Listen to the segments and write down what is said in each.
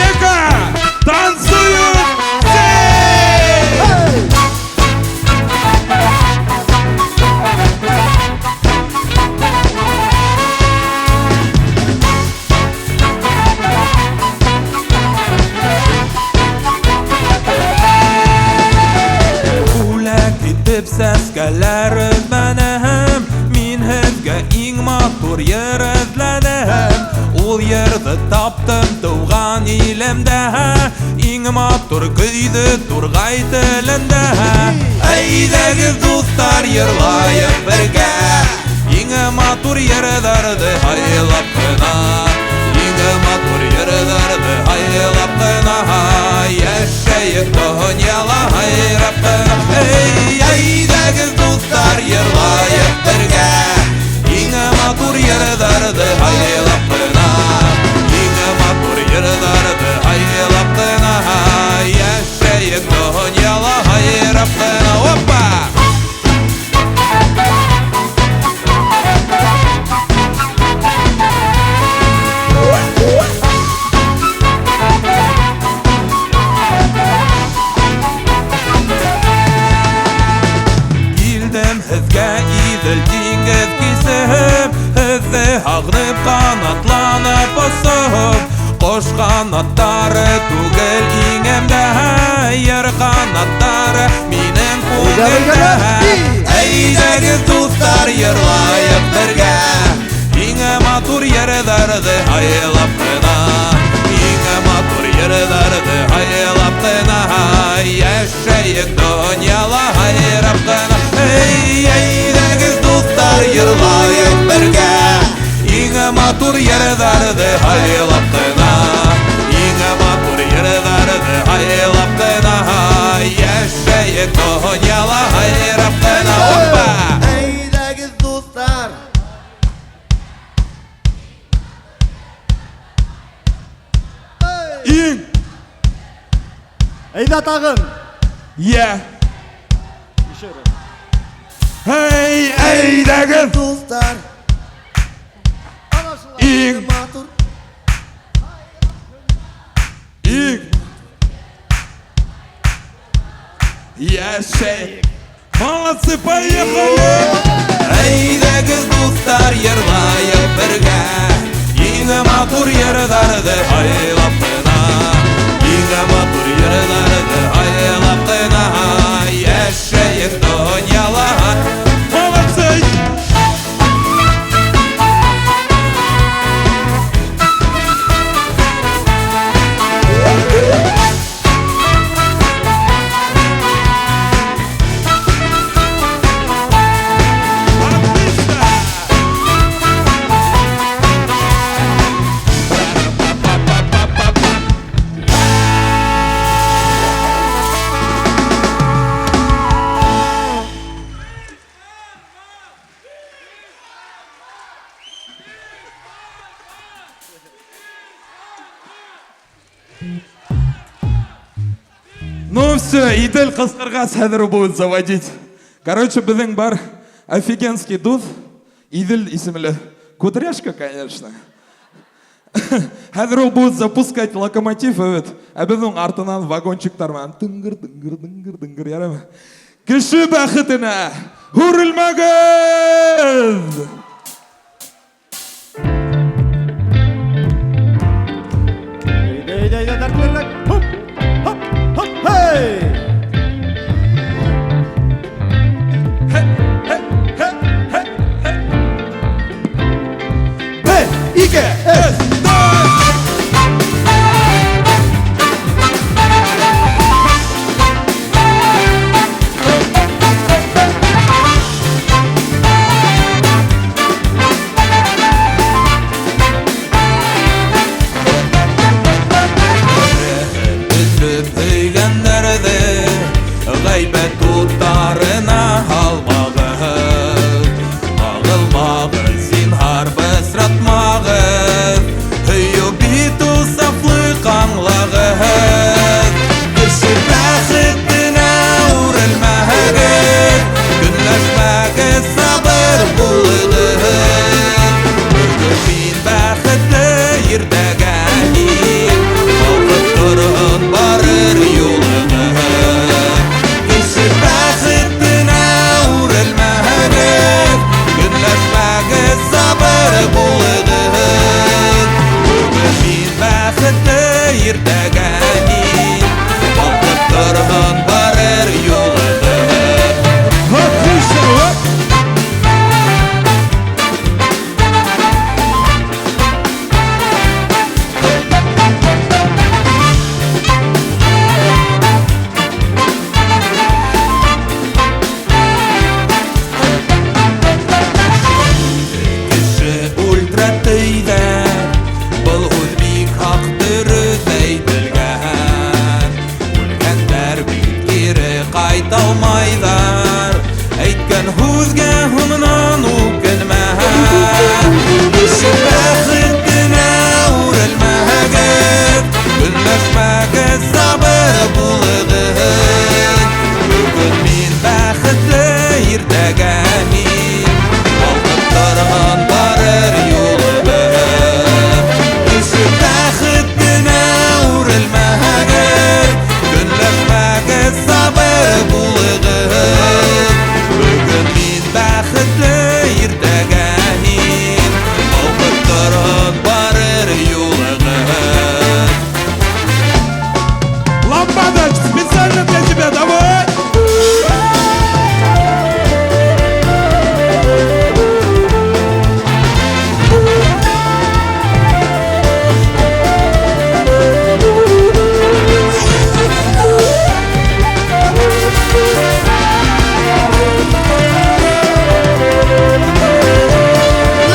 Века танцуют все! Seskeler özlenem Min hezge ing matur yer özlenem Ol yerde taptım tuğan ilemde Ing matur kıydı turgay tilinde Eydegiz dostlar yırlayıp birge Ing matur yerlerdi haylap kına Ing matur yerlerdi haylap kına Yaşayık dünyala hayrap kına Eydegiz dostlar yırlayıp birge Yine matur yerlerdi haylap kına Yine matur yerlerdi haylap kına Yaşayık dünyala hayrap kına Hoppa! Ağnıp kanatlanıp basıp Qoş kanatları tugel iğemde Yer kanatları minin kugelde Eydegiz dostlar yırlayıp birge Yine matur yerlerdi haylap kına Yine matur yerlerdi haylap kına Yaşayık dünyala hayrap kına Eydegiz dostlar yırlayıp birge Yine matur yerlerdi haylap kına Yine matur yerlerdi haylap kına Yaşayık dünyala hayrap kına Hoppa! Eydegiz dostlar İn! Eyda tağın. Yeah! Hey eydegiz dostlar İn! Matur İn! Yaşayık! Молодцы, поехали! Eydegiz dostlar yırlayıp birge Yine matur yerlerdi haylap kına Yine matur yerlerdi haylap kına Yaşayık dünyala Молодцы! Ну все, Идель Каскарга Садру будет заводить. Короче, біздің бар офигенский дуд. Идель исемлі. Кудряшка, конечно. Хәзір ол будет запускать локомотив, а біздің артынан вагончиктармен дыңгыр ярамы. Кіші бақытына Хурылмагыз! Eyda dertlerine. Hop hop hop hey. Bir, iki, üç, dört. иртәгәни Балкып торган барыр юлыгы Отлично! Кеше ультратыйдәр Был үз бик хак дөрес әйтелгән Үлгәннәр бит кире кайталмайҙар Әйткән һүҙгә һуңынан үкенмә Кеше бәхетенә үрелмәгеҙ Көнләшмәгеҙ, сабыр булығыҙ Бөгөн мин бәхетле, иртәгә мин Балкып торган барыр юлыбыз Кеше бәхетенә үрелмәгеҙ Көнләшмәгеҙ, сабыр булығыҙ Бөгөн мин бәхетле, иртәгә мин Балкып торган барыр юлығыҙ Ламбадач, специально для тебя, давай!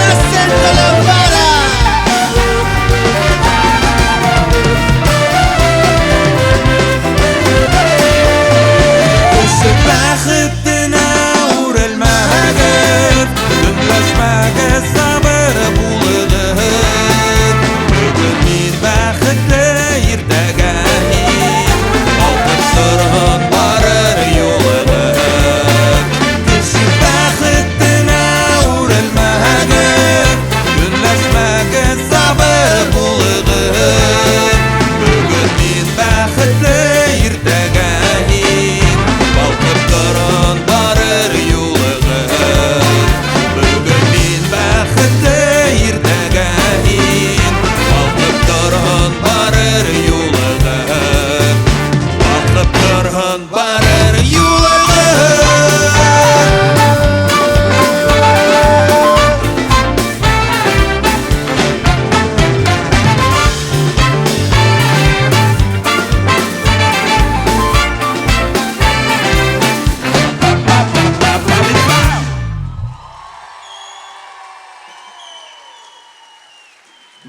Enciende la lámpara. Кеше бәхетенә үрелмәгеҙ Көнләшмәгеҙ, сабыр булығыҙ Бөгөн мин бәхетле, иртәгә мин Балкып торган барыр юлығыҙ Кеше бәхетенә үрелмәгеҙ Көнләшмәгеҙ, сабыр булығыҙ Бөгөн мин бәхетле, иртәгә мин Балкып торган барыр юлығыҙ Бөгөн мин бәхетле, иртәгә мин Балкып торган барыр юлығыҙ Балкып торган барыр юлығыҙ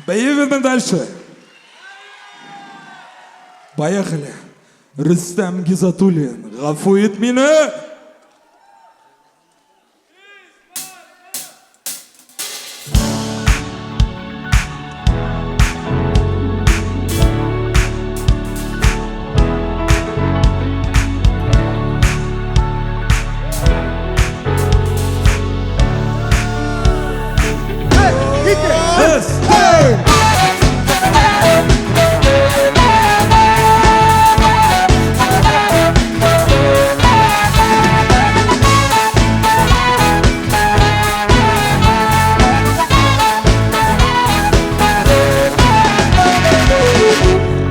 Поехали дальше. Поехали. Рустам Гизатуллин. Гафу ит мине. Yes! Hey!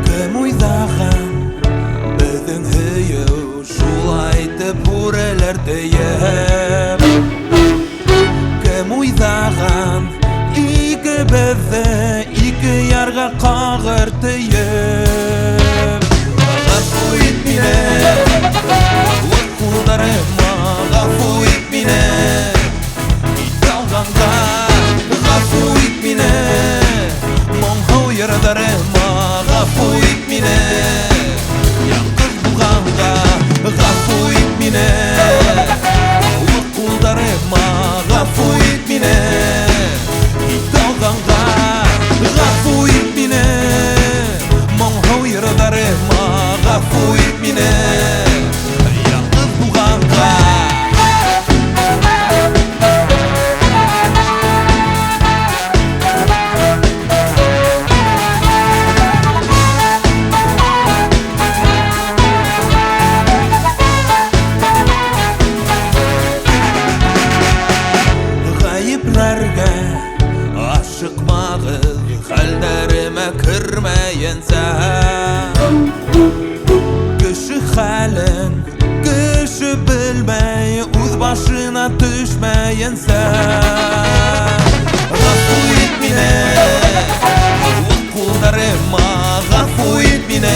Кем уйлаган беҙҙең һөйөү шулай итеп бүреләр тейеп Кем уйлаган икебеҙҙе ике ярға ҡағыр тейеп Ғәфү ит мине үҙ ҡулдарыма ғәфү ит мине ит алғанға ғәфү ит мине моңһоу йырҙарыма ғәфү ит мине яңғыҙ булғанға ғәфү ит мине үҙ ҡулдарыма ғәфү ит мине ит алғанға ғәфү ит мине моңһоу йырҙарыма ғәфү ит мине яңғыҙ булғанға Ғайыпларға ашыҡмағыҙ, хәлдәремә кермәйенсә Кеше хәлен кеше белмәй, үз башына төшмәен сән. Гафу ит мине, кулдарыма, гафу ит мине,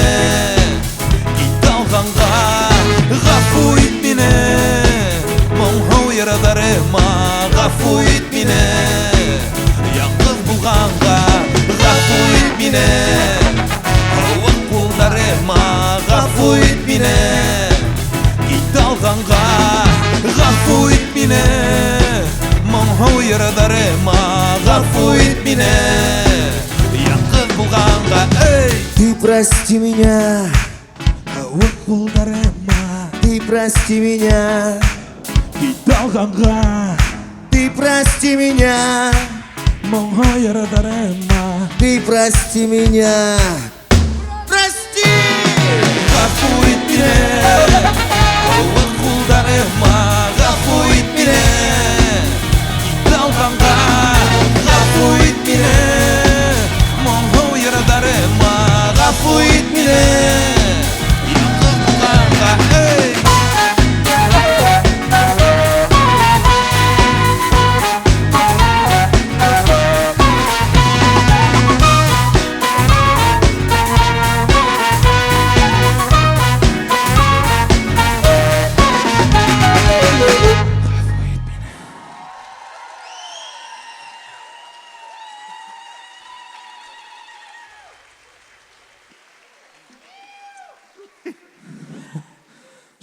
кит алганга, гафу ит мине, моңһу йырдарыма, гафу ит мине, ялгыз булганга, гафу ит мине, кулдарыма, гафу ит мине, кит алганга, гафу ит мине, моңһу йырдарыма, гафу ит мине, ялгыз булганга. Ты прости меня, Кулдарыма, ты прости меня, кит алганга, ты прости меня, моңһу йырдарыма, ты прости меня. Прости! гафу ит мине, кулдарыма, гафу ит мине, кит алганга, гафу ит мине, моңһу йырдарыма, гафу ит мине, ялгыз булганга.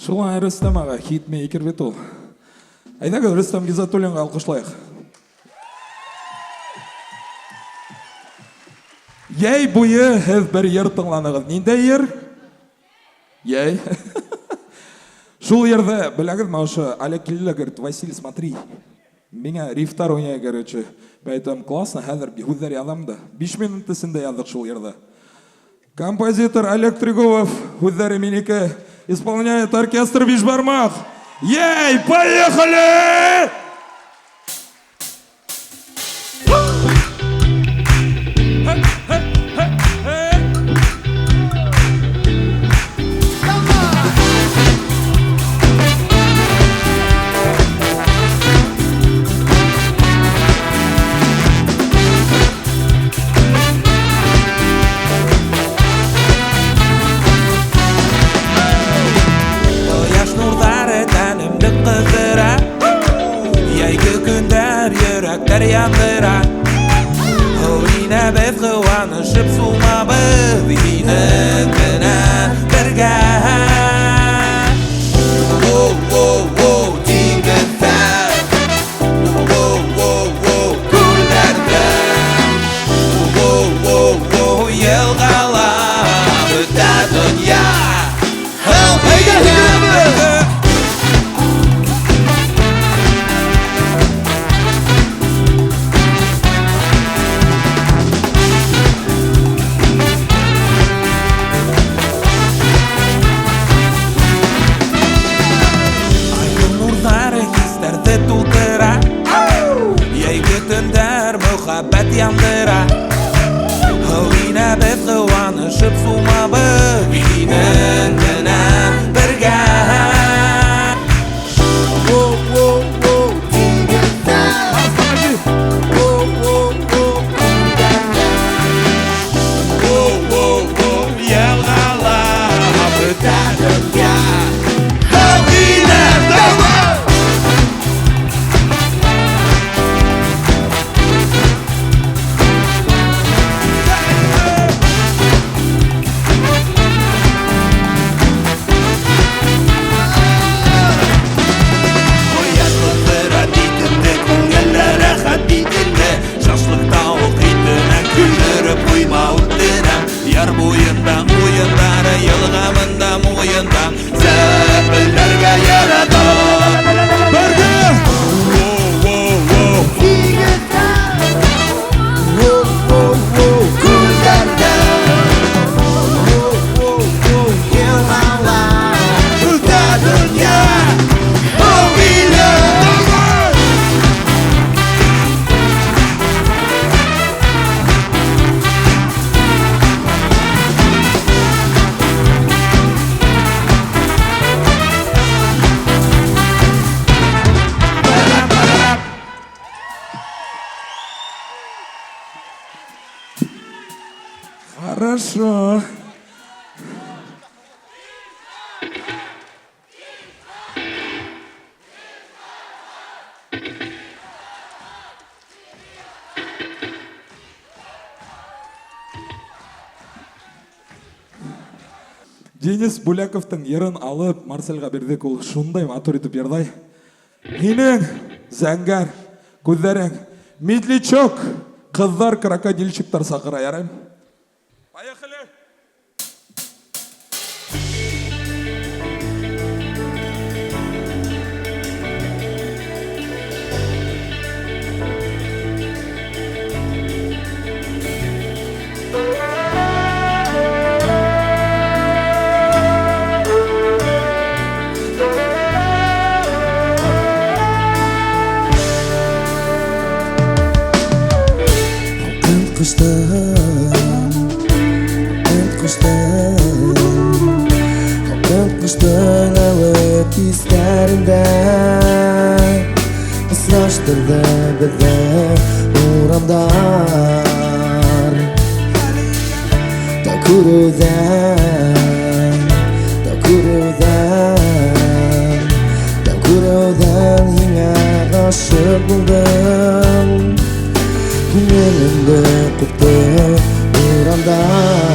Шулай Рөстәм аға, хитмейкер бит ул. Әйдәгез Рөстәм Гизатуллинға алкышлайык. Яй буе һез бер йыр тыңланыгыз. Ниндәй йыр? Яй. Шул йырда, беләгезме, ошо Олег Килелә говорит: Василий, смотри. Миңа рифтар уйнай, короче. Поэтому классно, хәзер һүзләр язам да. 5 минут эчендә яздык шул йырда. Композитор Олег Трегубов, һүзләре минеке, исполняет оркестр Бишбармак. Ей, поехали! Кояш нурлары тәнемне кыздыра, яйгы көндәр йөрәктәр яндыра. Инә без куанышып сулмабыз, инен генә бергә. Тигезсән, күлләрдә, елгалар бөтә дөнья. Мөхәббәт яндыра, инә без куанышып сулмабыз, инен генә бергә. Елгалар бөтә дөнья. Яр буенда уеннары, елгамында муенда, сәпелләргә ярата. Хорошо. Денис Буляковтың ерін алып, Марселға бердік, ол шундай матур етіп ердай. Менің зәңгәр, көздерің, медлячок, қыздар крокодильчиктар сақыра ярайым. Поехали! Kuştan alıp izlerinden ıslaştırdı bizi uğramdar Takurudan yine aşık buldum Günlerinde koptu uğramdar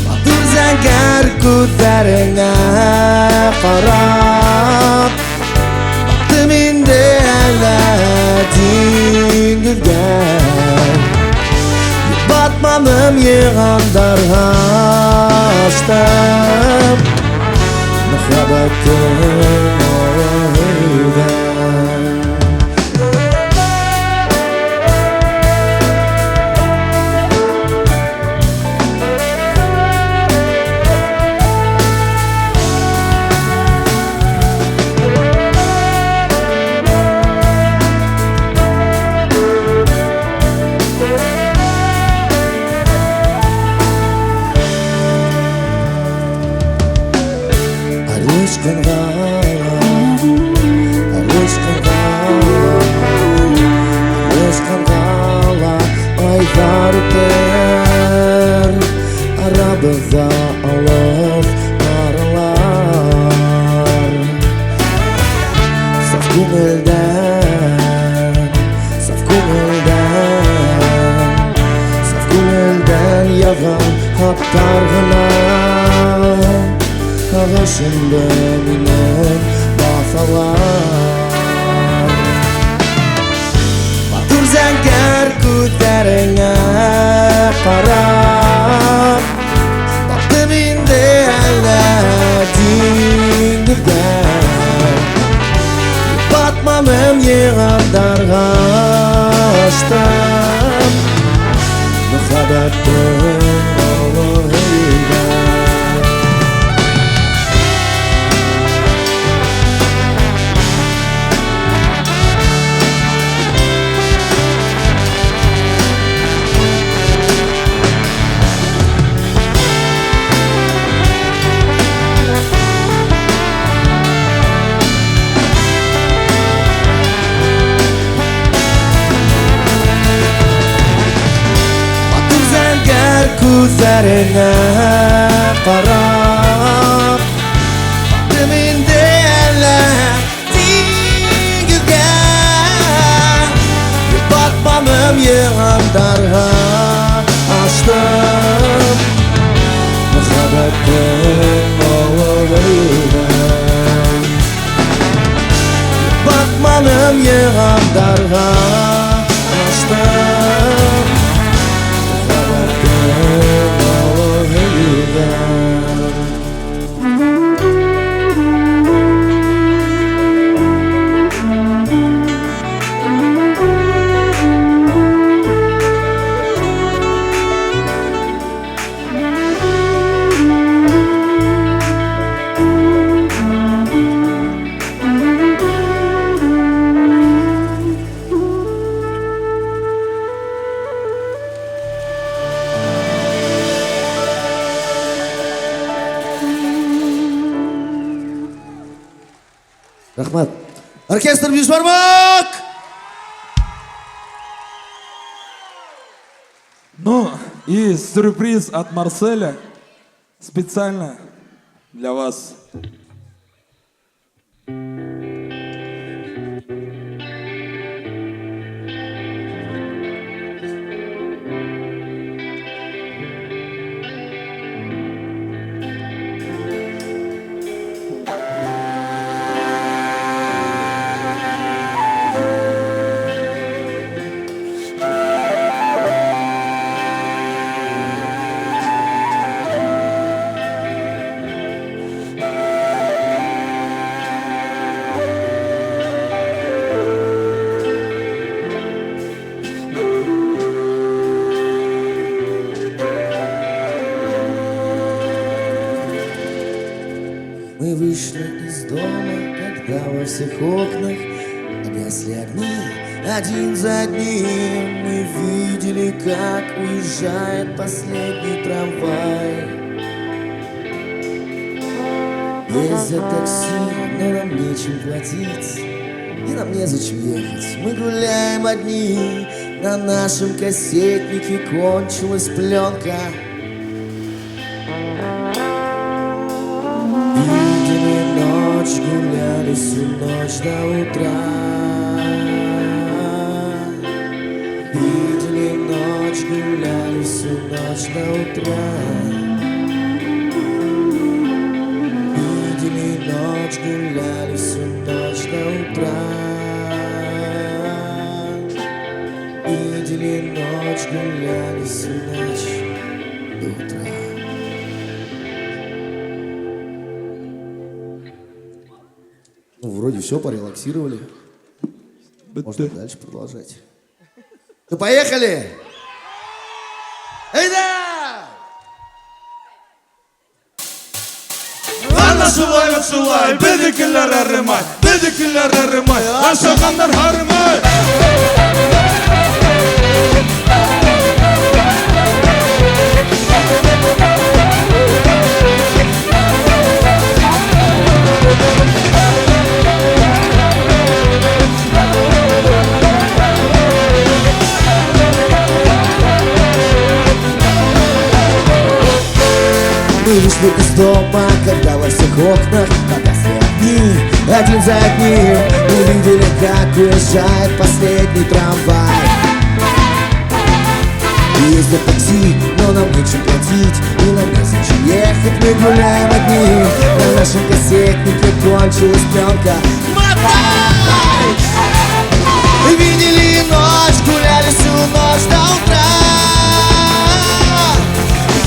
Batur zəngər gözlərinə qarab Baktım indi əllətin gülgən Batmanım yığandarğa açdım Məhəbbətin olaydan Aylar öter Aramızda alır aralar Saf gönülden yağan hatlar gına Ağaçında binen basalar Batur zəngər gözlərinə qarab Baktım indi əllətin gülgən Batmanım yığandarğa açdım Məhəbbətin olaydan Gözlerine qarab Baktım indi əllətin gülgən Batmanım yığandarğa açdım Məhəbbətin olaydan Batmanım yığandarğa açdım Рахмат. Оркестр Бишбармак! И сюрприз от Марселя специально для вас. Мы вышли из дома, когда во всех окнах погасли огни один за одним. Мы видели, как уезжает последний трамвай. Ездят такси, но нам нечем платить, и нам незачем ехать. Мы гуляем одни, на нашем кассетнике кончилась пленка. Видели ночь, гуляли всю ночь до утра. Видели ночь, гуляли всю ночь до утра. Видели ночь, гуляли всю ночь до утра. Видели ночь, гуляли всю ночь до утра. Ну, вроде все, порелаксировали. Можно дальше продолжать. Ну, поехали! Эй, да! Ана шулай, бедекелләр әрімай, ашағандар харымай. Мы вышли из дома, когда во всех окнах погасли огни один за одним. Мы видели, как уезжает последний трамвай. Ездят такси, но нам нечем платить, и нам незачем ехать. Мы гуляем одни, на нашем кассетнике кончилась пленка. Мотай! Видели ночь, гуляли всю ночь до утра.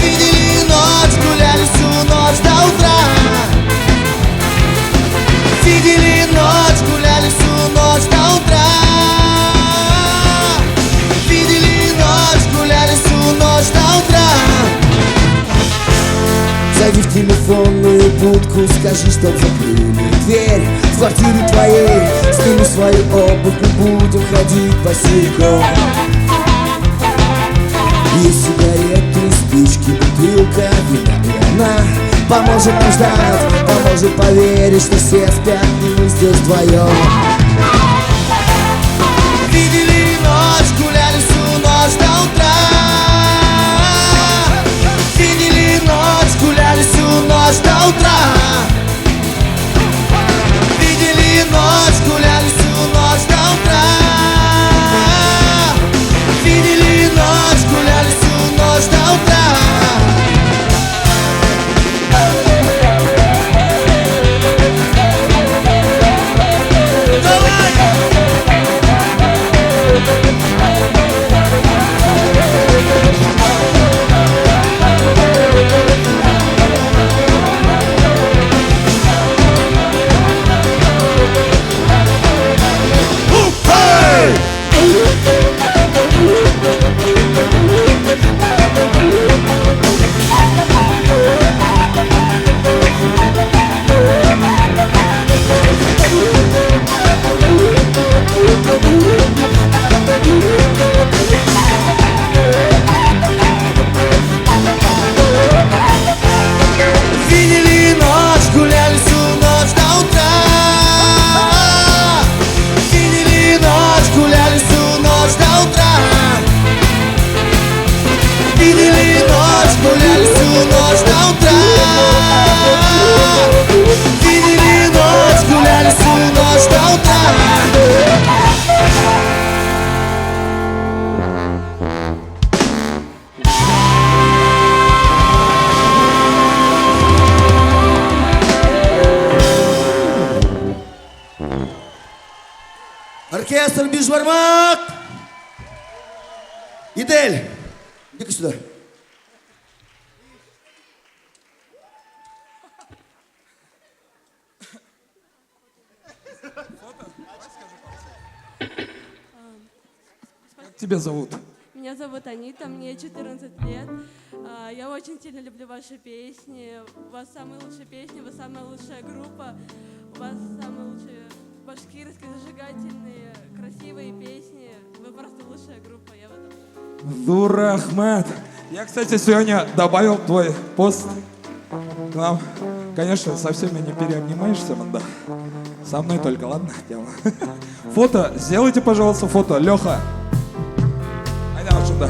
Видели ночь, гуляли всю ночь до утра. Видели ночь, гуляли всю ночь до утра. Видели ночь, гуляли всю ночь до утра. Зайди в телефонную будку, скажи, чтоб закрыли дверь в квартире твоей. Сними свою обувь, мы будем ходить босиком. Есть сигареты, спички, бутылка, вина, и она поможет нам ждать, поможет поверить, что все спят, и мы здесь вдвоем. Видели ночь, гуляли всю ночь до утра. Видели ночь, гуляли всю ночь до утра. Видели ночь, гуляли всю ночь до утра. Видели ночь, гуляли всю ночь до утра. До Оркестр Бишбармак. Идель, иди-ка сюда. Как тебя зовут? Меня зовут Анита, мне 14 лет. Я очень сильно люблю ваши песни. У вас самые лучшие песни, вы самая лучшая группа. У вас самые лучшие башкирские, зажигательные, красивые песни. Вы просто лучшая группа, я в этом. Дурахмат. Я, кстати, сегодня добавил твой пост к нам. Конечно, со всеми не переобнимаешься, манда. Со мной только, ладно? Тема. Фото. Сделайте, пожалуйста, фото. Леха. Айда, вот сюда.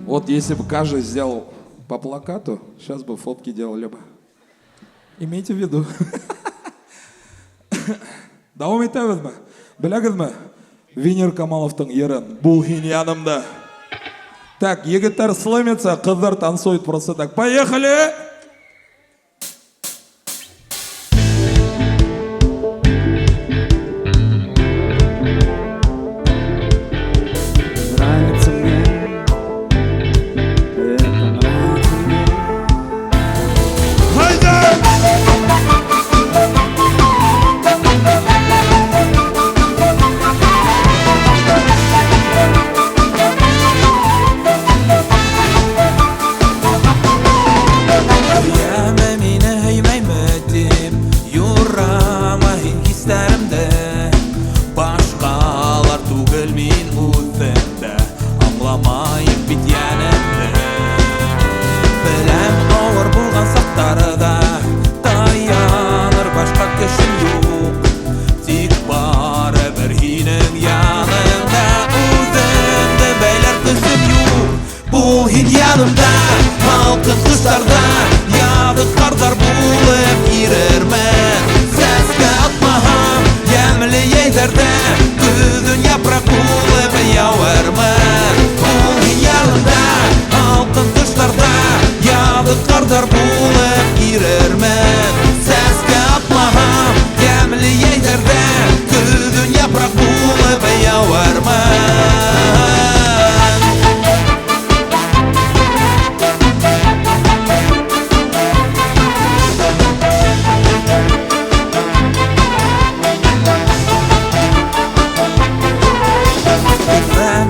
Вот если бы каждый сделал по плакату, сейчас бы фотки делали бы. Имейте в виду. Давам етеміз бі? Біләгіз бі? Венер Камаловтың ерін. Бұл хин янымда. Так, егеттер слымится, қыздар танцует просто так. Поехали! Нравится мне, это нравится мне. Yeme mine heymeymedim Yurrama hislerimde Başkalar tugel min uzende Anlamayıp bityenimde Bilem ağır bulgan saktары da Dayanır başka keşim yok Tik bare bir hinin yanında Uzende beyler kızım yok Bu hin yanımda Halkın kışlarda Yadı karlar bulup girermen Seske atmaham Yemli yeylerde Güdün yaprak bulup yavermen Bu hin yanımda Halkın kışlarda Yadı karlar bulup girermen Seske atmaham Yemli yeylerde Güdün yaprak bulup yavermen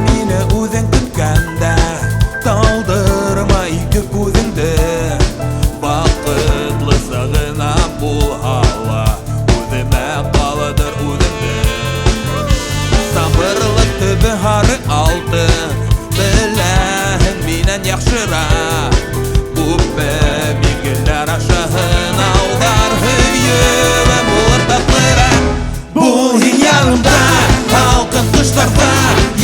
Mine uzun kütkende Daldırma iki gözünde Vakıtlı sağına bul hala Uzime kalıdır uzunde Sabırlık tübü harı aldı Bilahim minen yakşıra Kuppe migiller aşağın ağlar Hüyüme bulur tatlıra Bu hin yanımda Halkın kışlarda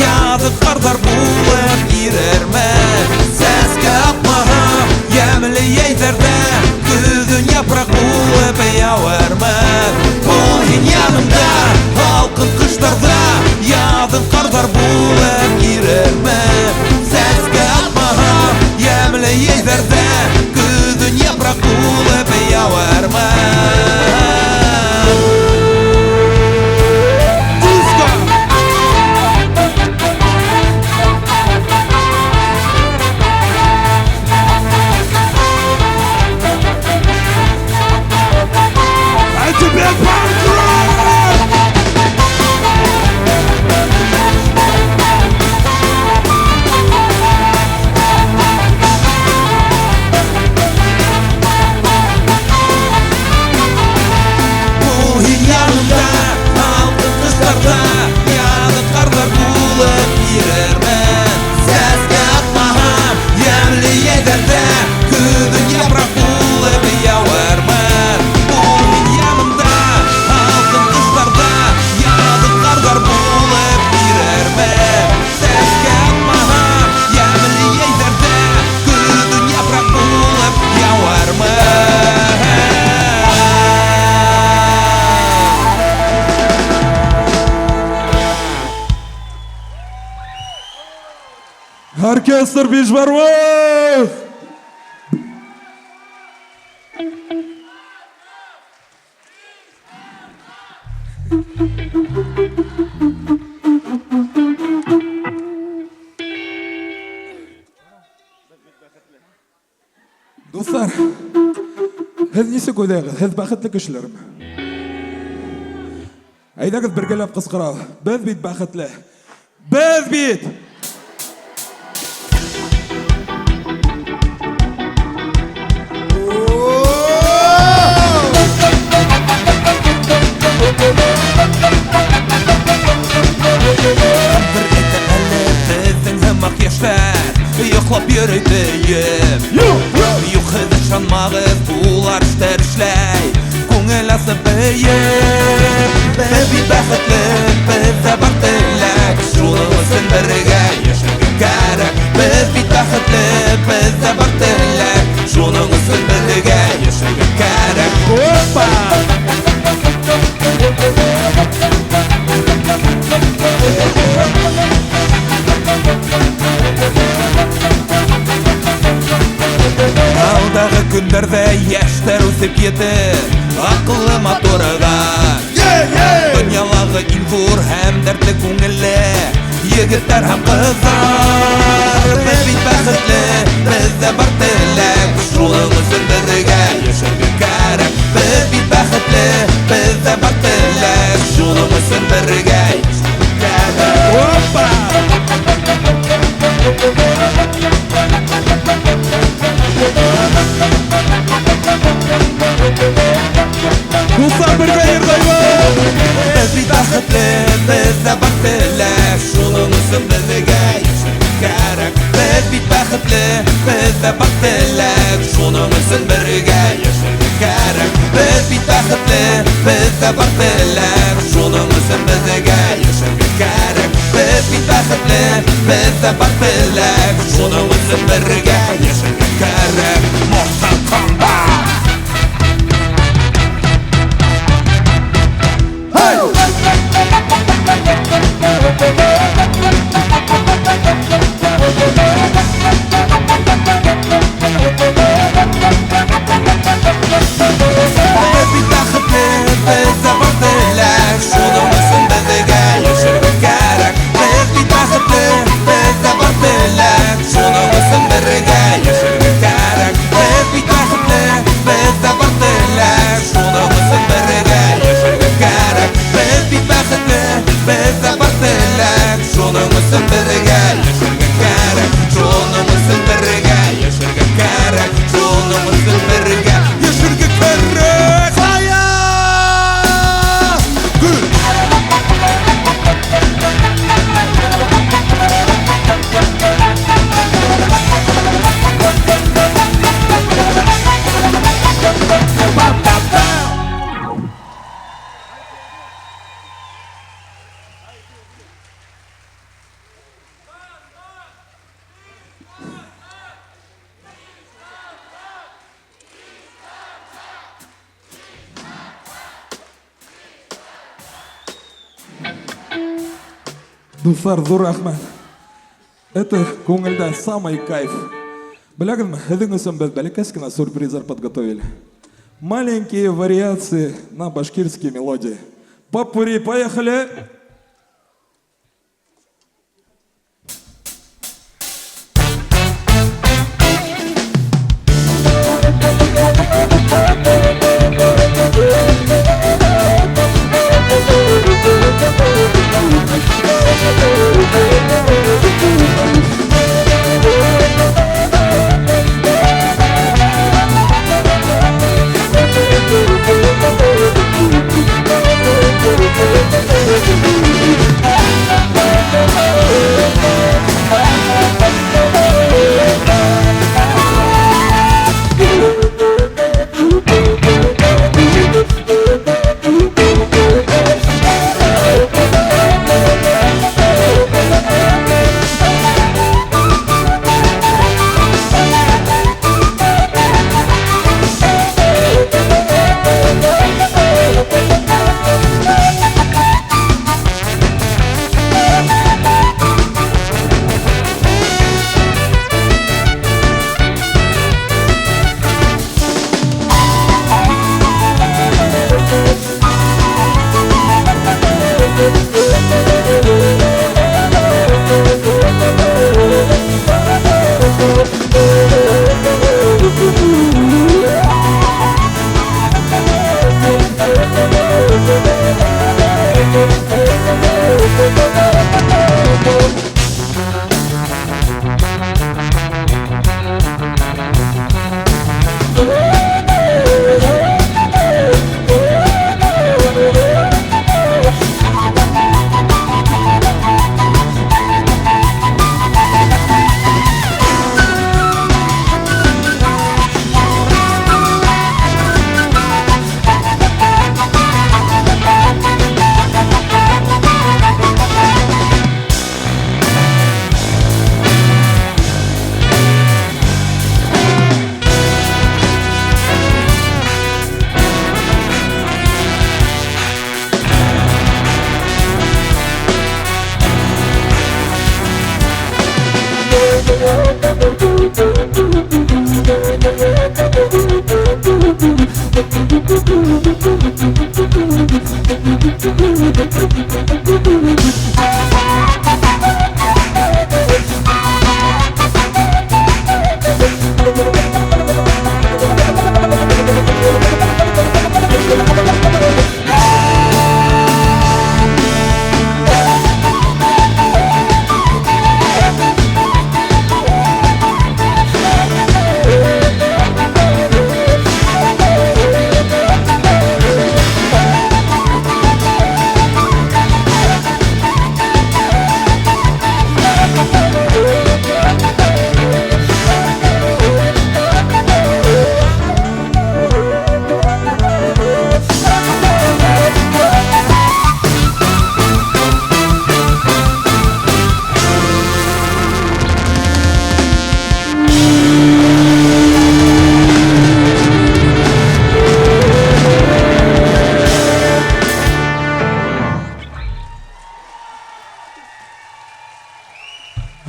Yadı karlar bulup girermen Seske atmaham Yemli yeylerde Güdün yaprak bulup yavermen Bu hin yanımda Halkın kışlarda Yadı karlar bulup girermen Seske atmaham Yemli yeylerde Güdün yaprak bulup yavermen А теперь панк-рок! Bu hin yanımda Altın kışlarda Yadı karlar bulup girermen Seske atmaham Yemli yeylerde Güdün yaprak bulup yavermen Bu hin yanımda Altın kışlarda Yadı karlar bulup girermen Seske atmaham Yemli Оркестр Бишбармов! Достар, һез нисек уйлайсыз? Һез бәхетле кешеләрме? Әйдәгез бергәләп кычкырабыз. Без бит бәхетле. Без бит! Bir ete әле безнең һәммәк яшьләр йоклап йөрөйдем. Юк һез ышанмагыз, булар эшләр эшләй, күңел асы бейем. Без бит бәхетле, бездә бар теләк, шуның өчен бергә яшәргә кирәк. Без бит бәхетле, бездә бар теләк, шуның өчен бергә яшәргә кирәк. Опа! Алдагы көндәрдә яшьтәр үсеп йетер, акыллы матурыга. Дөньялагы иң зур һәм дәртле күңелле егетләр һәм кызлар. Без бит бәхетле, бездә бар теләк, шуның өчен бергә яшәргә кирәк. Без бит бәхетле, бездә бар теләк, шуның өчен бергә яшәргә кирәк. Опа! Дуслар, бергә йөрдәйбез! Без бит бәхетле, бездә бар теләк, шуның өчен бергә яшәргә кирәк. Без бит бәхетле, бездә бар теләк, шуның өчен бергә яшәргә кирәк. Без бит бәхетле, бездә бар теләк, шуның өчен бергә яшәргә кирәк. Без бит бәхетле, бездә бар теләк, шуның өчен бергә яшәргә кирәк. Mortal Kombat! Дуслар, зур рахмәт. Это күңелдә самый кайф. Беләгезме, һезнең өчен без бәләкәс кенә сюрпризлар подготовили. Маленькие вариации на башкирские мелодии. Попури, поехали! Thank you.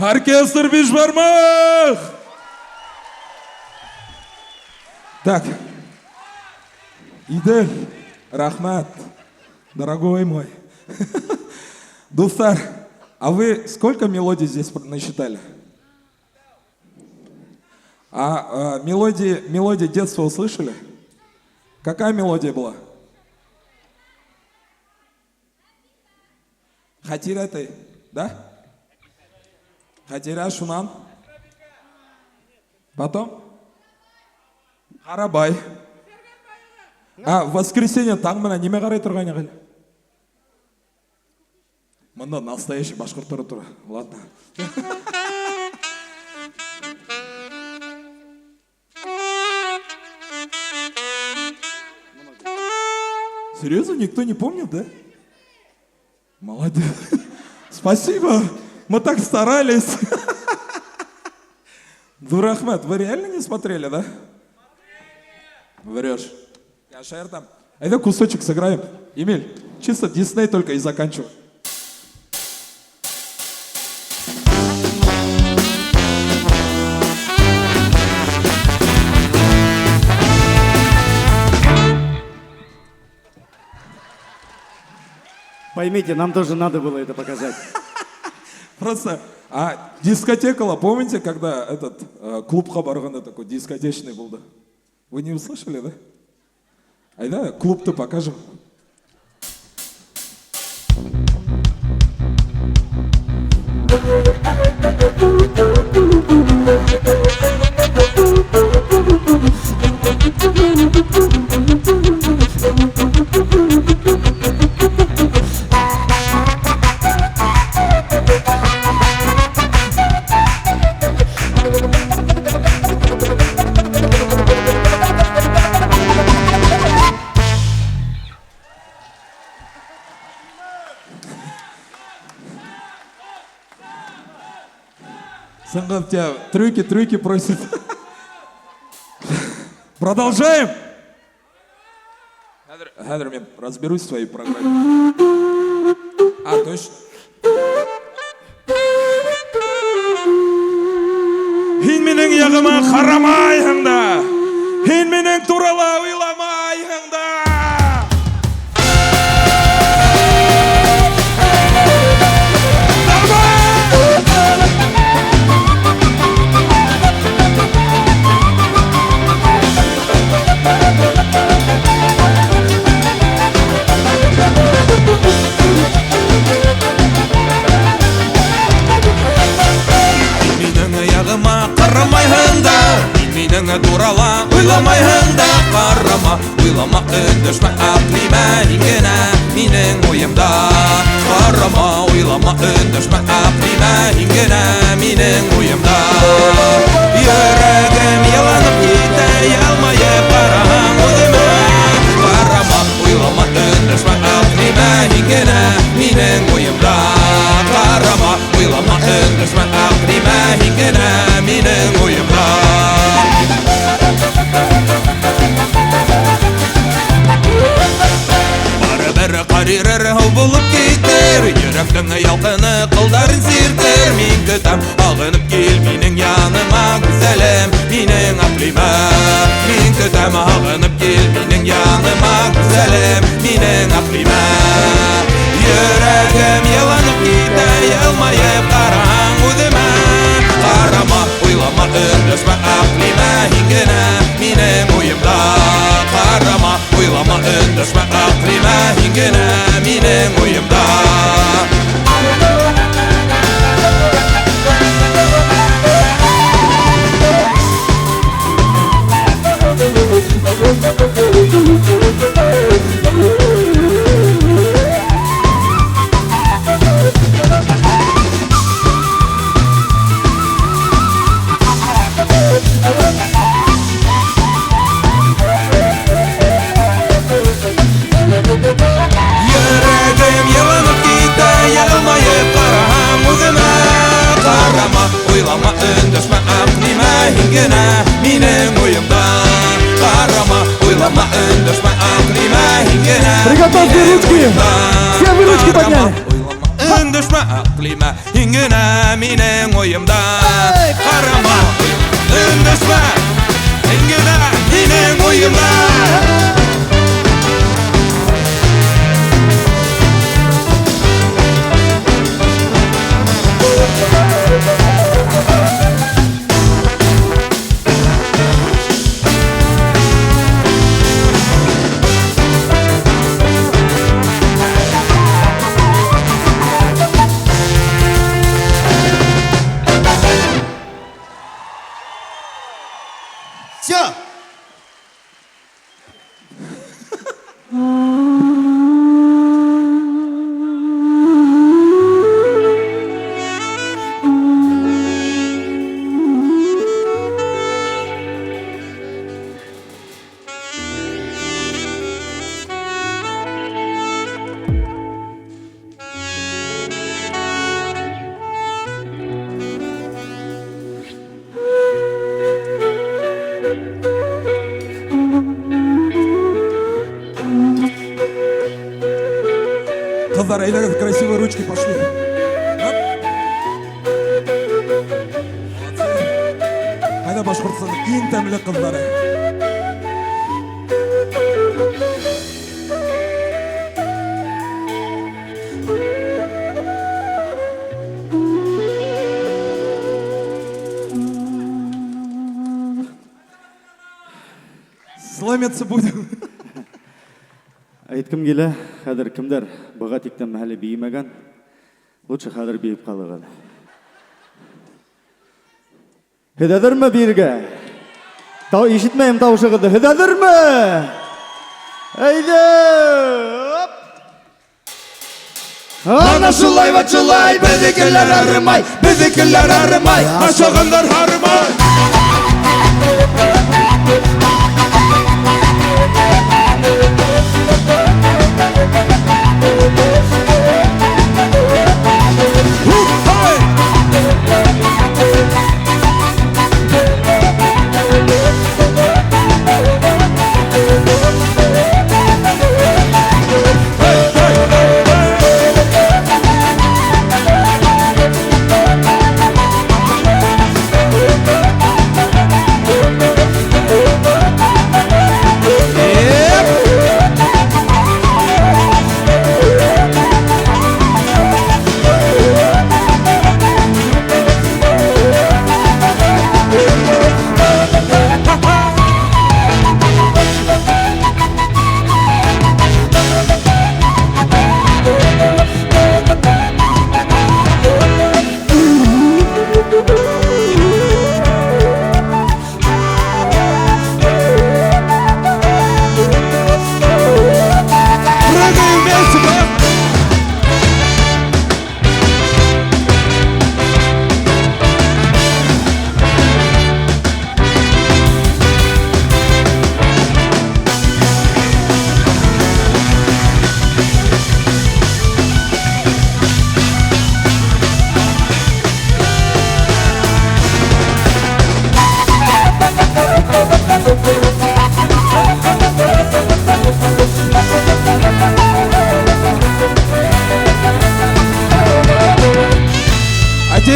Оркестр Бишбармах! Так, Идель, рахмат, дорогой мой. Достар, а вы сколько мелодий здесь насчитали? Мелодии детства услышали? Какая мелодия была? Хатира ты, да? Хатира Шунан? Потом? Харабай. В воскресенье таңмына неме қарай тұрған екен? Мында настоящий башқұрттары тұр. Ладно. Серьезно, никто не помнит, да? Молодец. Спасибо. Мы так старались. Дурахмет, вы реально не смотрели, да? Врешь. Кашер там. Это кусочек сыграем. Эмиль, чисто Дисней только и заканчивай. Поймите, нам тоже надо было это показать. Просто, дискотека, помните, когда этот клуб Хабаргана такой дискотечный был, да? Вы не услышали, да? Айда, клуб-то покажем. Санган тебя трюки просит. Продолжаем. Хадр, я разберусь в своей программе. Точно. Хин менің яғыма қарамайһыңда, хин менің турала ойламайһыңда. Менің турала ойламайһыңда, қарама, ойлама, өндіршмә ақлима ингенә менің ойымда. Қарама, ойлама, өндіршмә ақлима ингенә менің ойымда. Йөрәгем яланып китә, ялмайып қараһаң үҙемә. Қарама, ойлама, өндіршмә ақлима ингенә менің ойымда. Қарама, ойлама, өндіршмә ақлима ингенә менің ойымда. Барыбер қарирер һау булып китер, Йөрәктің ялқыны қылдарын сертір Мен тұтам ағынып кел менің яныма Güzelim менің ақлима Мен тұтам ағынып кел менің яныма Güzelim менің ақлима Йөрәгім яланып киті Елмайып қараң өдіме Қарама, ойлама, үндіспе ақлима Хингіна менің ойымда Қарама, ойлама, үндіспе ақлима Хингіна менің ойымда Йөрәгім яланып киті Елмайып қараң өзіме Қарама, ойлама, үндіспе ақлима Хингіна менің ойымда Қарама, ойлама, үндіспе ақлима Хингіна Приготовьте ручки! Все вы ручки подняли! Үндіспе ақлима Хингіна менің ойымда Қарама, үндіспе Хингіна менің ойымда Все! Қыздар, айдағыз, красивые ручки пошли. Оп. Қайда Башқұртстанның ең тәмілі қыздары. Сломиться будем. Айтқым келі, қадір кімдер бұға тектен мәлі беймеген, лучше қадір бейіп қалыған. Хедәдір ме берге? Ешітмейім таушығыды. Хедәдір ме? Әйді! Ана шулай ва шулай, біздікілер арымай, біздікілер арымай, ашығындар арымай.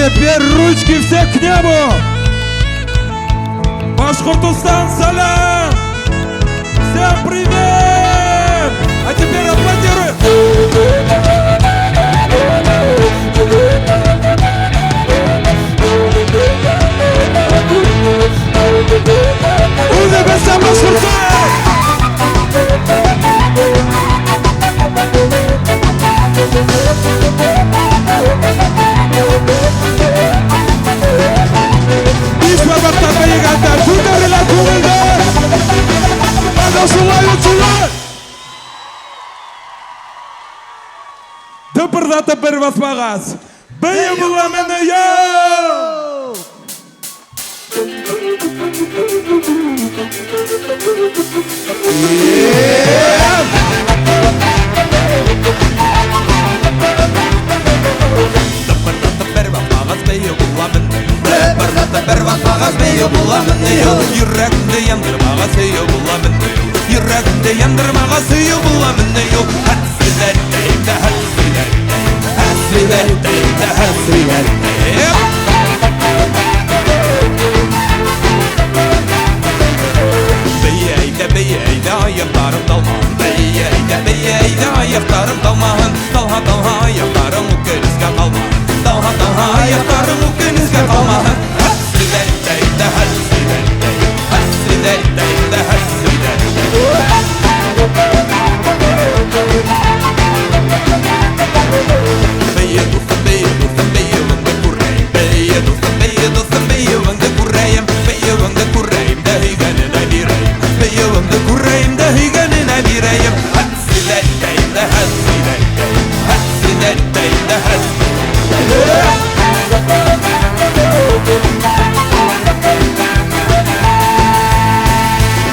теперь ручки всех к небу. Башкортостан, салям! Всем привет! А теперь аплодируем! Удивился Башкортостан! Бишбармактан бейгенде күндөрүлө күңүлдө ана ушулай учулар тыпырдатып бир баспагас бейе була мени Yürekte yandırmağa seyo bulamın Yürekte yandırmağa seyo bulamın Hasrilerinde hasrilerinde Hasrilerinde hasrilerinde Beyeyde ayaklarım dalmağın Beyeyde ayaklarım dalmağın Dalha ayaklarım o genizge kalmağın Dalha ayaklarım o genizge kalmağın Hasrilerinde hasrilerinde Hasrilerinde hasrilerinde Beye vanga kurreyim Beye vanga kurreyim Beye vanga kurreyim Dahi ganına bireyim Beye vanga kurreyim Dahi ganına bireyim Hasrilerinde hasrilerinde Hasrilerinde hasrilerinde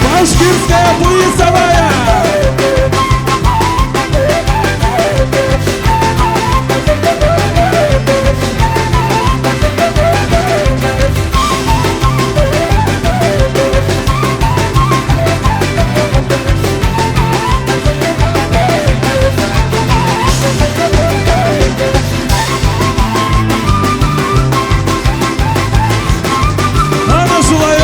Башкирская пыльцевая! Ана шулай!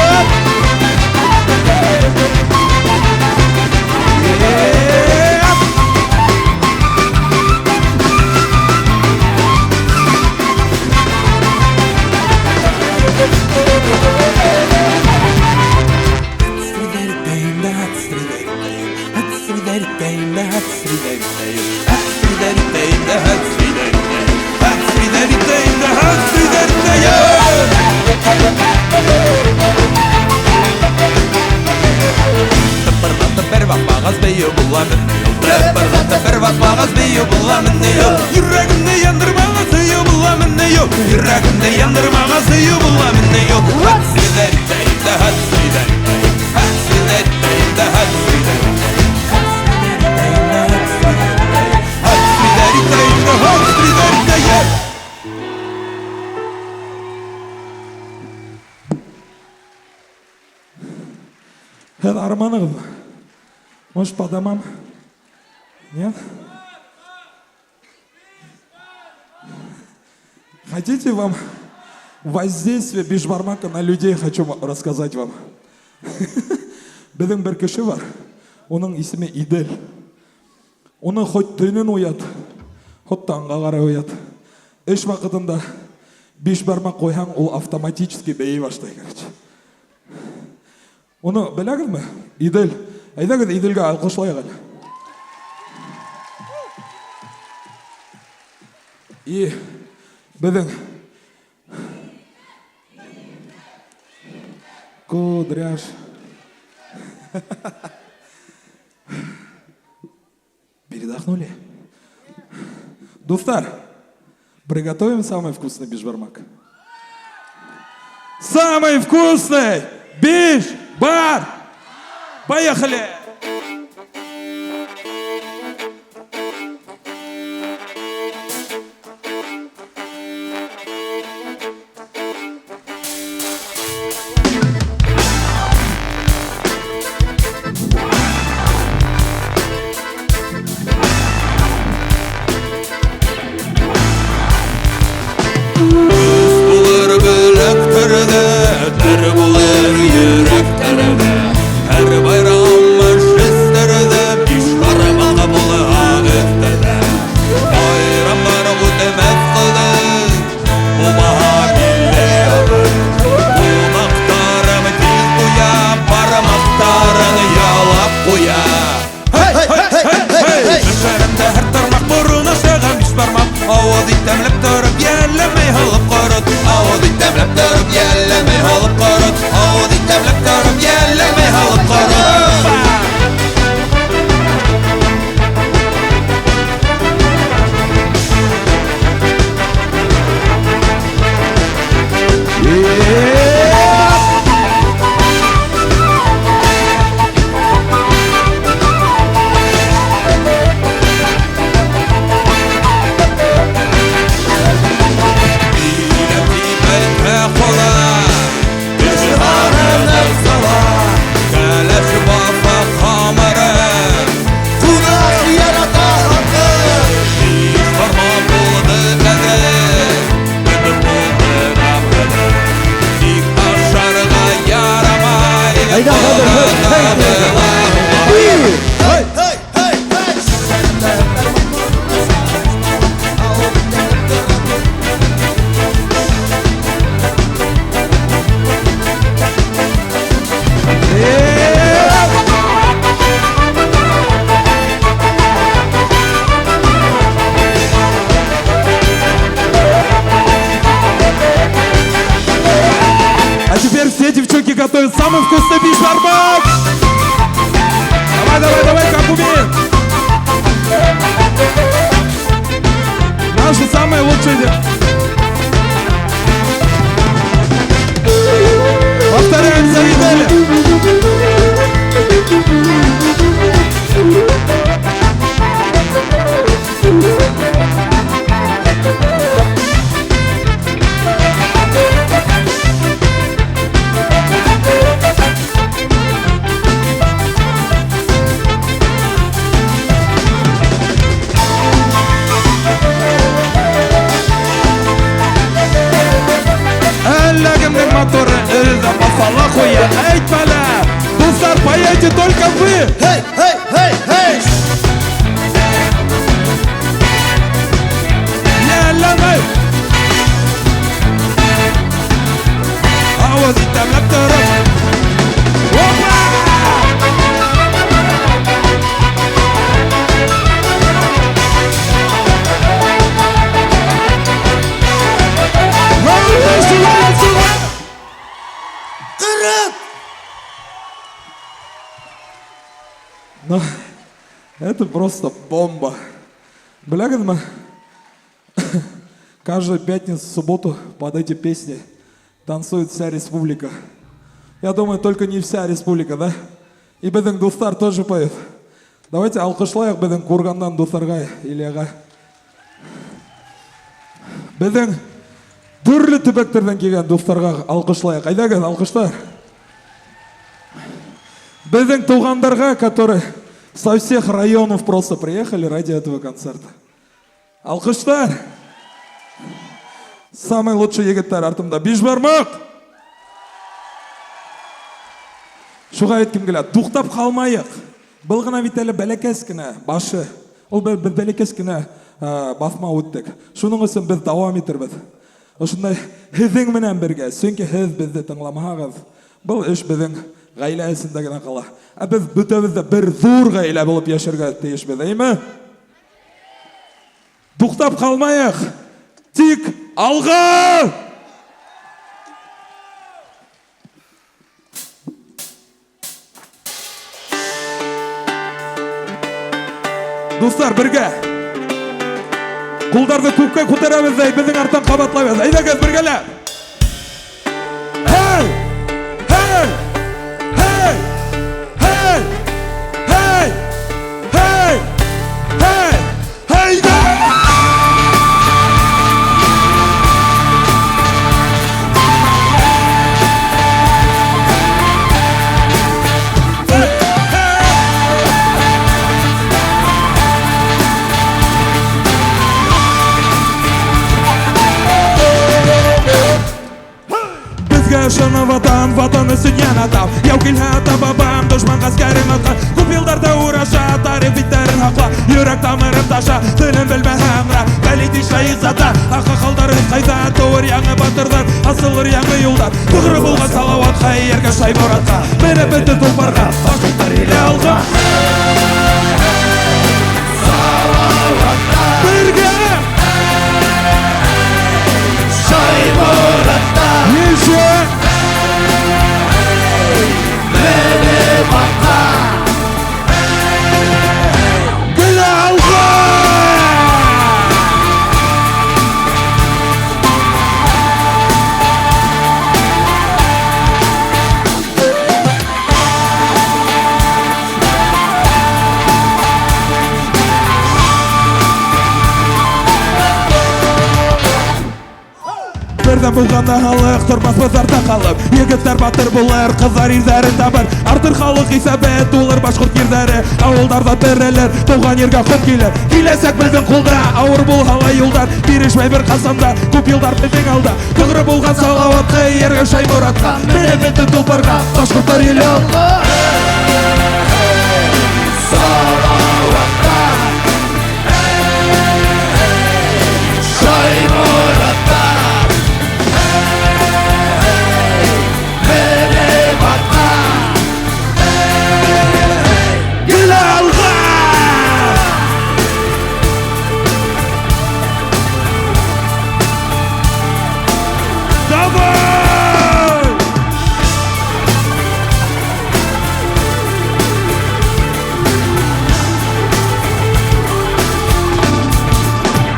Yüreğimde yandırmağa seyo bulamın Hasrilerinde hasrilerinde Hasrilerinde hasrilerinde Hasrilerinde hasrilerinde Это Арманов. Может, по домам? Нет? Хотите вам воздействие Бишбармака на людей? Хочу рассказать вам. Біздің бір кіші бар. Оның есімі Идель. Оны хоть түнін оят, хоть таңға қарай оят. Еш вақытында Бишбармак қойған, ол автоматически бейі баштай, короче. Оны біләгіз ме? Идель. Айдағыз Идельге алқышлайық әлі. И біздің кудряш. Передохнули? Достар, приготовим самый вкусный бишбармак. Самый вкусный биш-бар! Поехали! лучший деп. Повторяем за Виталия. Әлләгімнің моторы ілді масала қоя айтпала. Достар, поете только вы. Hey, hey, hey, hey! Әлләмай. Ауыз итәмләп тұрып. Опа! Ну, это просто бомба. Блядь, каждую пятницу, субботу под эти песни танцует вся республика. Я думаю, только не вся республика, да? И біздің достар тоже поет. Давайте алқышлайық біздің Кургандан достарға Ильяға. Біздің түрлі түбектерден келген достарға алқышлайық. Айдагыз, алқыштар. Біздің туғандарға, которые со всех районов просто приехали ради этого концерта. Алқыштар. Самый лучший егеттер артымда. Бишбармақ. Шуға еткім келеді. Туқтап қалмайық. Бұл ғана Виталий бәләкәс кенә башы. Ол бәләкәс кенә басма өттік. Шуның өсөн біз давам етербіз. Ошындай һеҙҙең менән бергә. Сөнки һеҙ безде тыңламағыҙ. Бұл эш безнең ғаилә эсендә генә ҡала. Ә без бөтәбеҙ дә бер ҙур ғаилә булып йәшәргә тейешбеҙ, әйме? Туҡтап ҡалмайыҡ. Тик алға! Достар, бергә. Ҡулдарҙы күккә күтәрәбеҙ ҙә беҙҙең арттан ҡабатлайбыҙ. Әйҙәгеҙ бергәләп. Hey! Hey! Hey! Hey! Hey! Hey! Hey! Hayda! Шаны ватан, ватаны сөньян атам. Яу килһә ата бабам, дошман гаскәрен атҡан. Күп йылдарда ураша, тарих биттәрен һаҡла. Йөрәк тамырын таша, телен белмәһәм ра. Бәлит ишай изата, аҡа ҡалдарың ҡайҙа. Тыуыр яңы батырҙар, асылыр яңы юлдар. Туғры булған салауат хәйергә шай боратҡа. Менеп бөтөн тулпарға, башҡорттар иле алға. Бергә! Шай боратҡа. Нише! Бердән булганда халык тормас базарда ҡалып. Егеттәр батыр булыр, ҡыҙҙар ирҙәрен табыр. Артыр халык исәбе, тулыр башҡорт ерҙәре. Ауылдарҙа терелер, тыуған ергә ҡот килер. Киләсәк беҙҙең ҡулда, ауыр булһа ла юлдар. Бирешмәй бер ҡасан да, күп йылдар беҙҙең алда. Тоғро булған салауат хәйергә шай боратҡа. Менеп бөтөн тулпарға, башҡорттар иле алға. Салауатҡа шай боратҡа.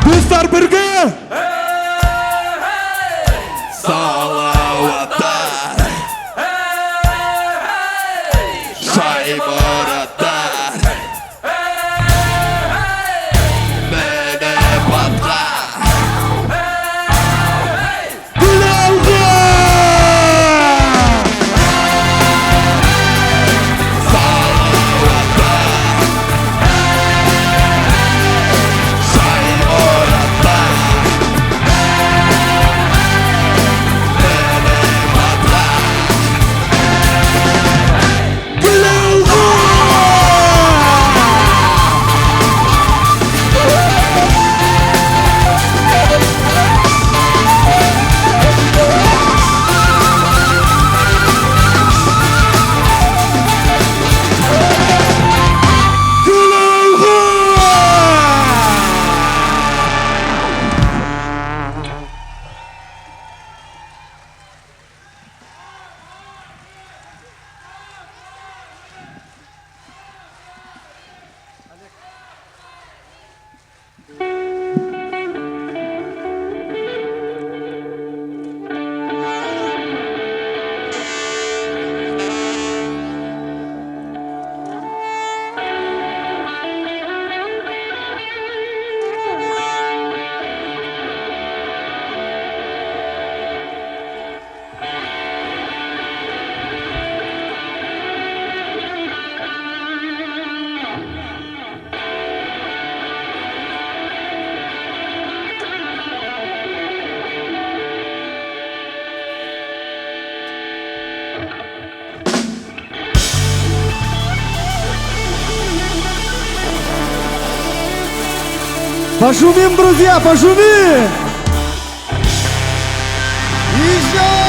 Dostlar birge! Пошумим, друзья, пошумим! Еще!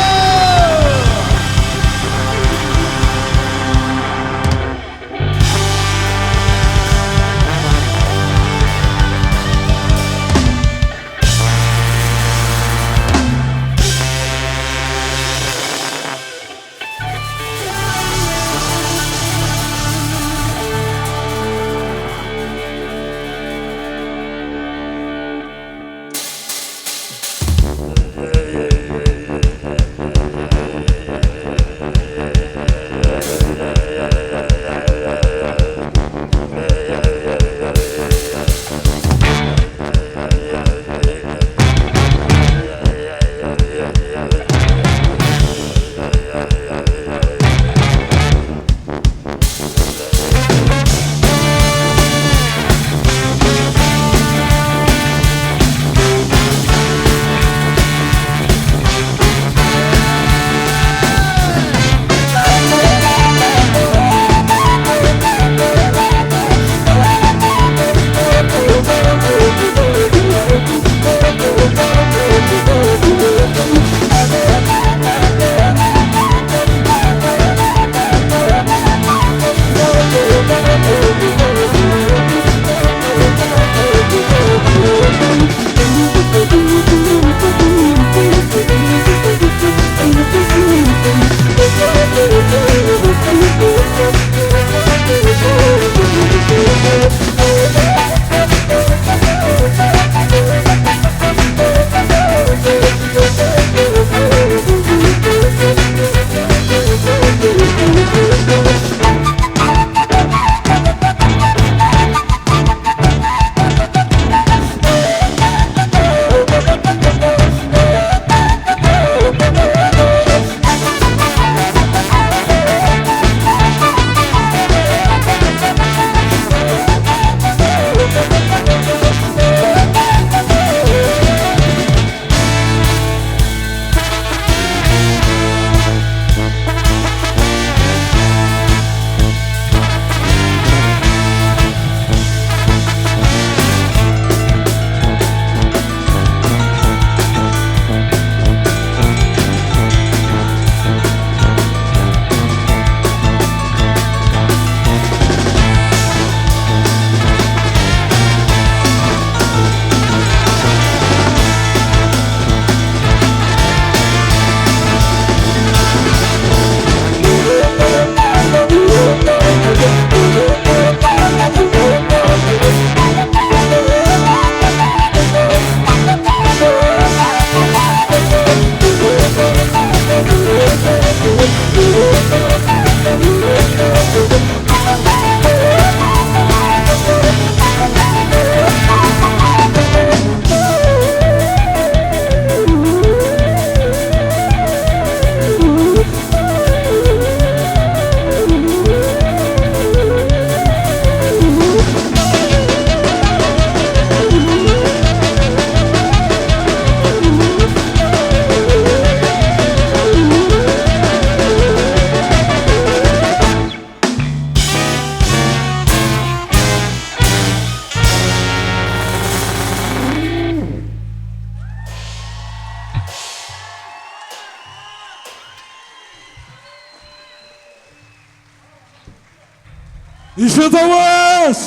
Еще товарищ!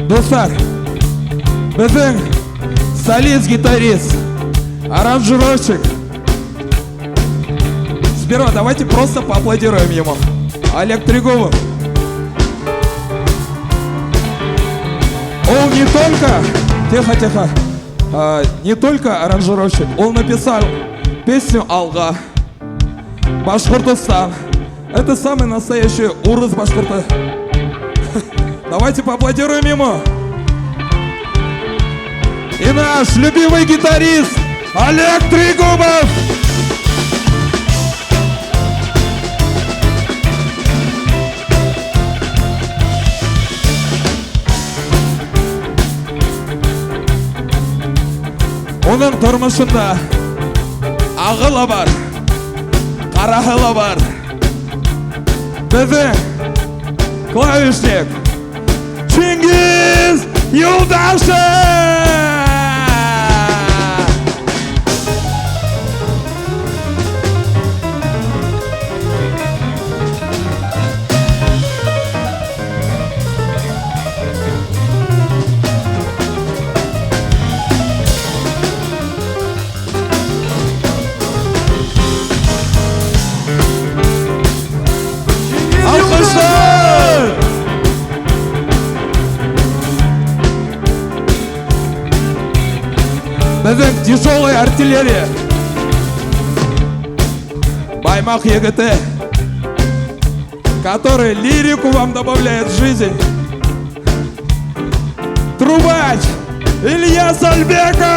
Достар, біздің солист гитарист, аранжировщик. Сперва давайте просто поаплодируем ему. Олег Трегубов. Он не только, тихо, не только аранжировщик, он написал песню «Алга», Башкортостан. Это самый настоящий урыс Башкорта. Давайте поаплодируем ему. И наш любимый гитарист Олег Трегубов. Бұның тұрмышында ағылы бар, қарағылы бар. Біздің клавишник Чингиз Юлдашев! Alkışlar! Біздің тяжелая артиллерия Баймак егіті, который лирику вам добавляет жизнь. Трубач Ильяс Альбеков!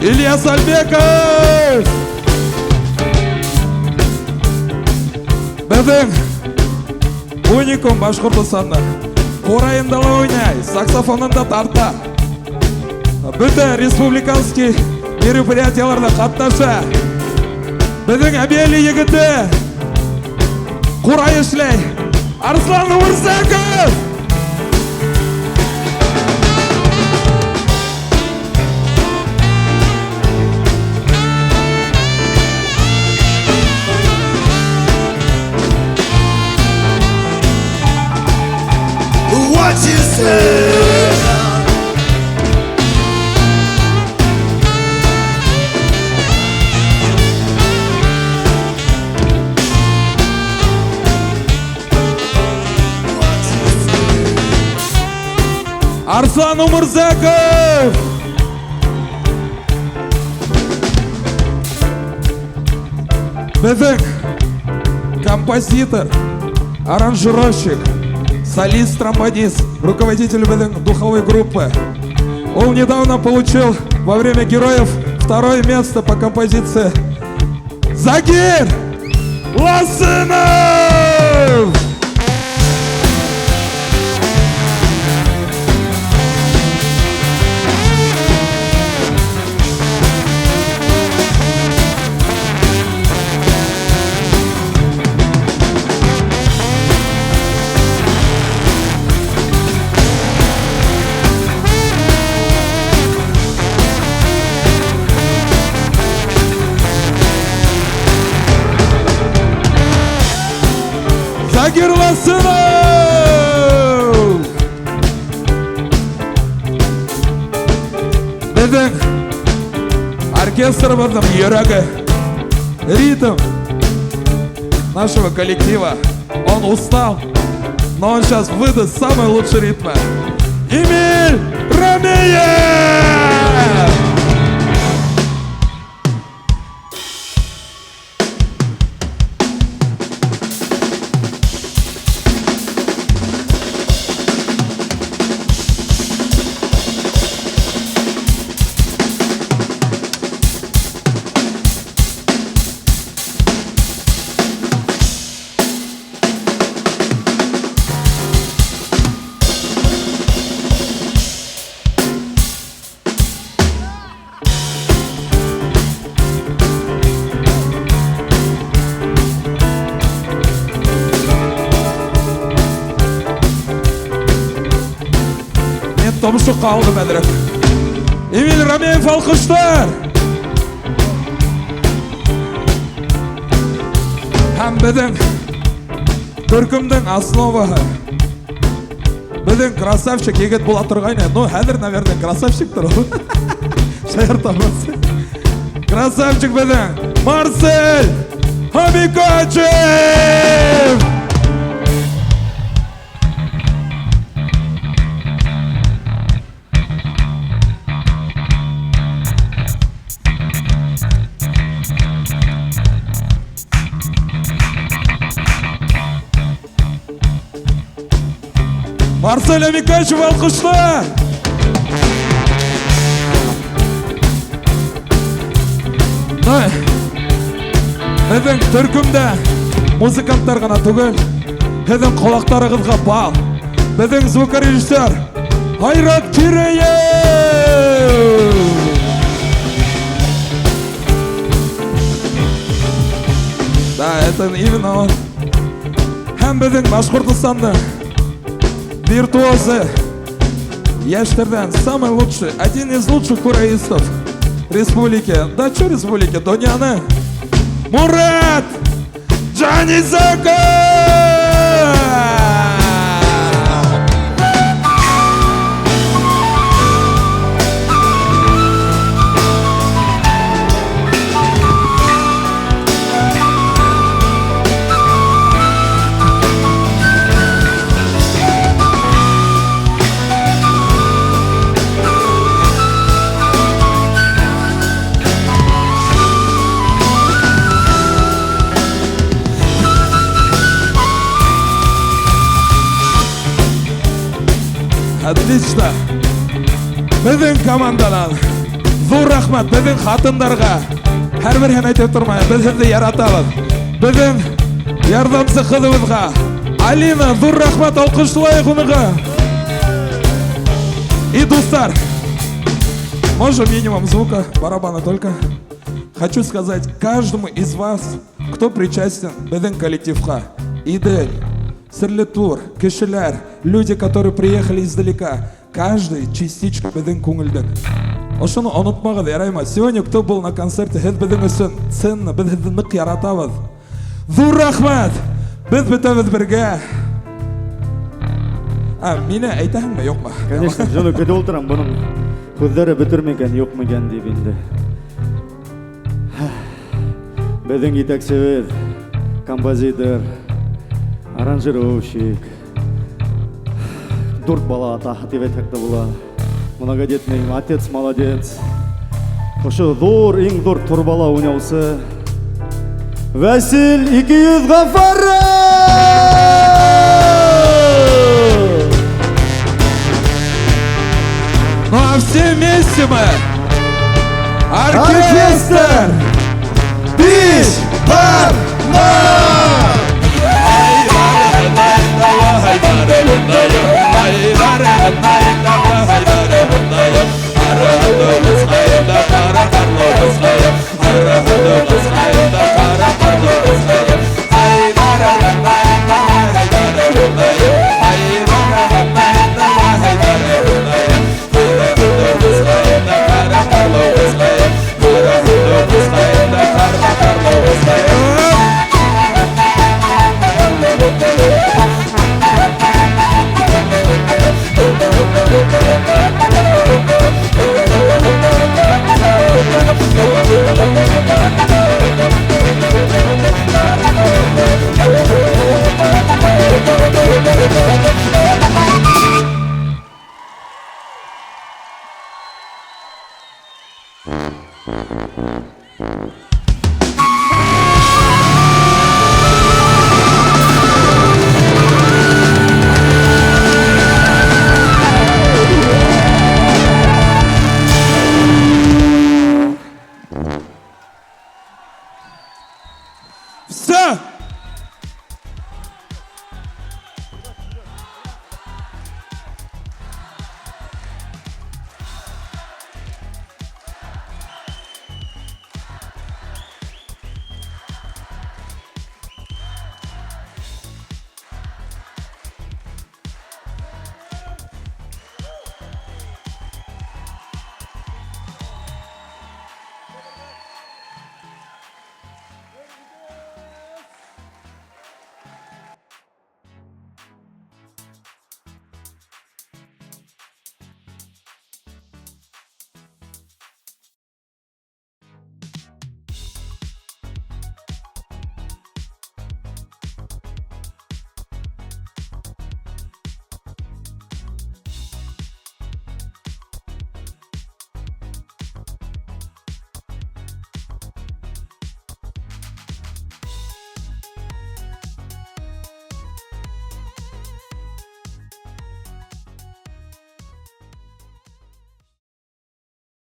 Ильяс Альбеков! Біздің уникум Башқұртстанды қорайындала ойнай, саксофонында тарта. Бүті республиканский мероприятияларда қатнаша. Біздің әбелі егіті қорай ішлей Арслан Умырзаков! What you say? Арслан Умырзаков! Біздің композитор, аранжировщик, солист, тромбонист, руководитель біздің духовой группы. Он недавно получил во время героев 2-е место по композиции. Загир Ласынов! Загир Ласынов! Біздің оркестріміздің жүрегі, ритм нашего коллектива. Он устал, но он сейчас выдаст самый лучший ритм. Эмиль Рамеев! Tomuşuq қалды мәдірек. Эмиль Рамеев, алқыштар! Һәм біздің көркімдің основасы. Біздің красавчик егет бола тұрғайны. Ну, әдір, наверное, красавчик тұр. Шайыр табасы. Красавчик біздің Марсель Хабикачев! Марсель Амикачев алқыштар. Біздің түркімді музыканттар ғана түгел, біздің құлақтарыңызға бал. Біздің звукорежиссер Айрат Киреев. Да, это именно он. Һәм біздің Башқұртстанды виртуозы яшьтерден самый лучший, один из лучших кураистов республики, да что республики, Доньяны, Мурат Джанизаков! Отлично. Біздің командадан зор рахмат. Біздің қатындарға әрбір ән айтып тұрмай, бізді яратамыз. Біздің ярдамшы қызымызға Алина, зор рахмат, алқыштылайық оныға. И достар, можно минимум звука, барабана только. Хочу сказать каждому из вас, кто причастен к біздің коллективға. Идель, Сірлетур, кешелер, люди, которые приехали издалека, каждый частичка біздің көңілдік. Ошоны ұнытмағыз, ярайма. Сегодня кто был на концерте, біз біздің үшін ценно, біз біздің нық яратабыз. Зор рахмат, біз бітіміз бірге. Мені айтахың ба, yok ма? Конечно, жоны көтіп отырам, бұның көздері бітірмеген, yok меген деп енді. Біздің етексевер, композитор, аранжировщик, дұрт бала атақ деп айтақта бұла. Многодетный отец молодец. Ошы зор, ең зор тұр бала ойнаусы Василь 200 Ғафаров! Ну а все вместе мы оркестр Бич Бармак! Thank you.